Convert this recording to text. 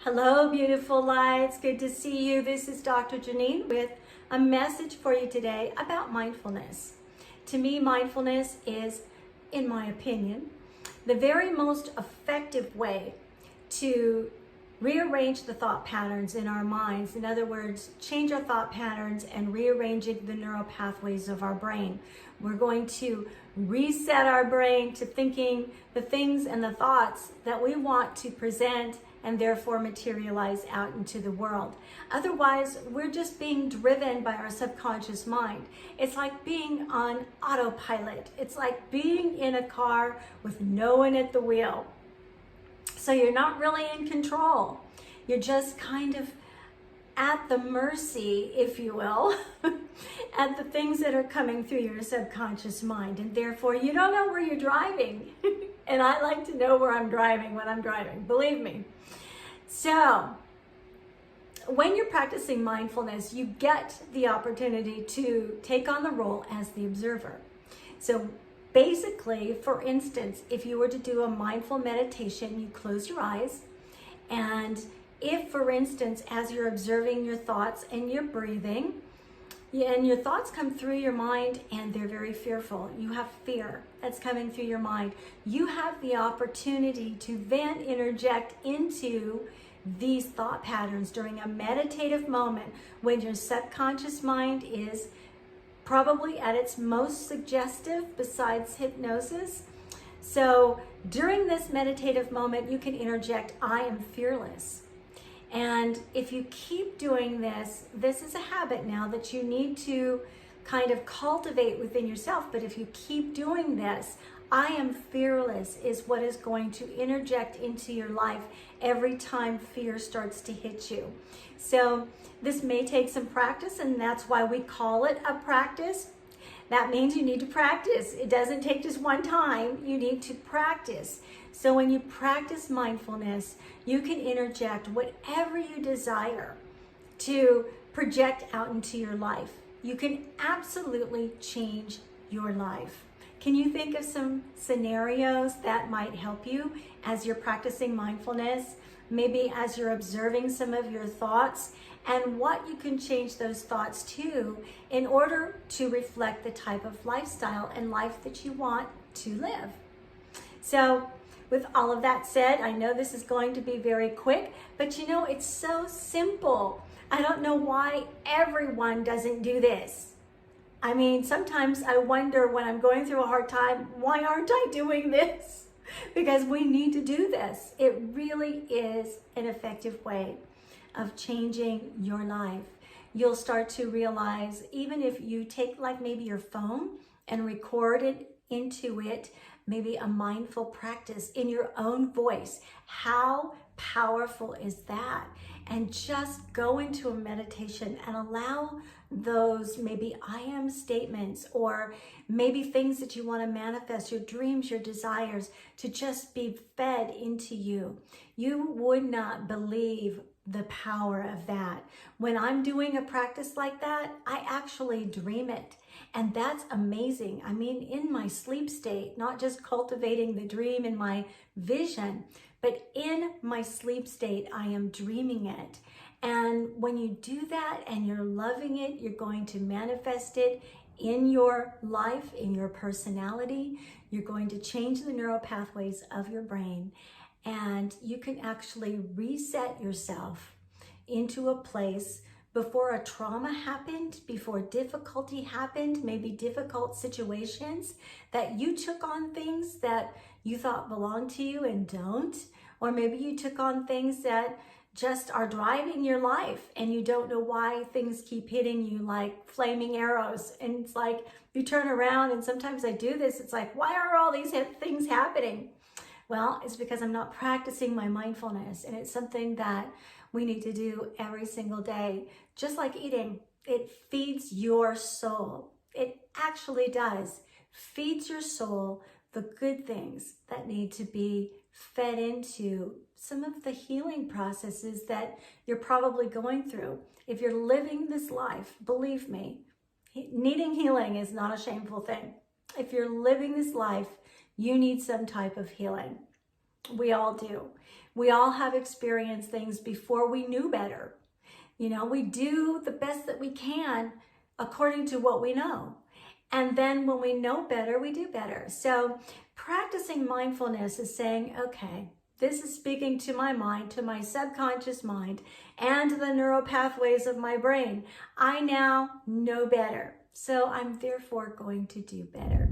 Hello, beautiful lights. Good to see you. This is Dr. Jenine with a message for you today about mindfulness. To me, mindfulness is, in my opinion, the very most effective way to rearrange the thought patterns in our minds. In other words, change our thought patterns and rearranging the neural pathways of our brain. We're going to reset our brain to thinking the things and the thoughts that we want to present and therefore materialize out into the world. Otherwise, we're just being driven by our subconscious mind. It's like being on autopilot. It's like being in a car with no one at the wheel. So you're not really in control. You're just kind of at the mercy, if you will, at the things that are coming through your subconscious mind. And therefore, you don't know where you're driving. And I like to know where I'm driving when I'm driving, believe me. So, when you're practicing mindfulness, you get the opportunity to take on the role as the observer. So, basically, for instance, if you were to do a mindful meditation, you close your eyes, and if, for instance, as you're observing your thoughts and you're breathing, and your thoughts come through your mind and they're very fearful, you have fear that's coming through your mind, you have the opportunity to then interject into these thought patterns during a meditative moment when your subconscious mind is probably at its most suggestive besides hypnosis. So during this meditative moment, you can interject, I am fearless. And if you keep doing this, this is a habit now that you need to kind of cultivate within yourself. But if you keep doing this, I am fearless is what is going to interject into your life every time fear starts to hit you. So this may take some practice, and that's why we call it a practice. That means you need to practice. It doesn't take just one time. You need to practice. So when you practice mindfulness, you can interject whatever you desire to project out into your life. You can absolutely change your life. Can you think of some scenarios that might help you as you're practicing mindfulness? Maybe as you're observing some of your thoughts and what you can change those thoughts to in order to reflect the type of lifestyle and life that you want to live. So with all of that said, I know this is going to be very quick, but you know, it's so simple. I don't know why everyone doesn't do this. I mean, sometimes I wonder when I'm going through a hard time, why aren't I doing this? Because we need to do this. It really is an effective way of changing your life. You'll start to realize, even if you take like maybe your phone and record it into it, maybe a mindful practice in your own voice, how powerful is that? And just go into a meditation and allow those maybe I am statements or maybe things that you want to manifest, your dreams, your desires, to just be fed into you. You would not believe the power of that. When I'm doing a practice like that, I actually dream it. And that's amazing. I mean, in my sleep state, not just cultivating the dream in my vision, but in my sleep state, I am dreaming it. And when you do that and you're loving it, you're going to manifest it in your life, in your personality. You're going to change the neural pathways of your brain, and you can actually reset yourself into a place before a trauma happened, before difficulty happened, maybe difficult situations that you took on things that you thought belonged to you and don't, or maybe you took on things that just are driving your life and you don't know why things keep hitting you like flaming arrows. And it's like you turn around, and sometimes I do this, it's like, why are all these things happening? Well, it's because I'm not practicing my mindfulness, and it's something that we need to do every single day. Just like eating, it feeds your soul. It actually does. Feeds your soul the good things that need to be fed into some of the healing processes that you're probably going through. If you're living this life, believe me, needing healing is not a shameful thing. If you're living this life, you need some type of healing. We all do. We all have experienced things before we knew better. You know, we do the best that we can according to what we know. And then when we know better, we do better. So practicing mindfulness is saying, okay, this is speaking to my mind, to my subconscious mind, and the neural pathways of my brain. I now know better. So I'm therefore going to do better.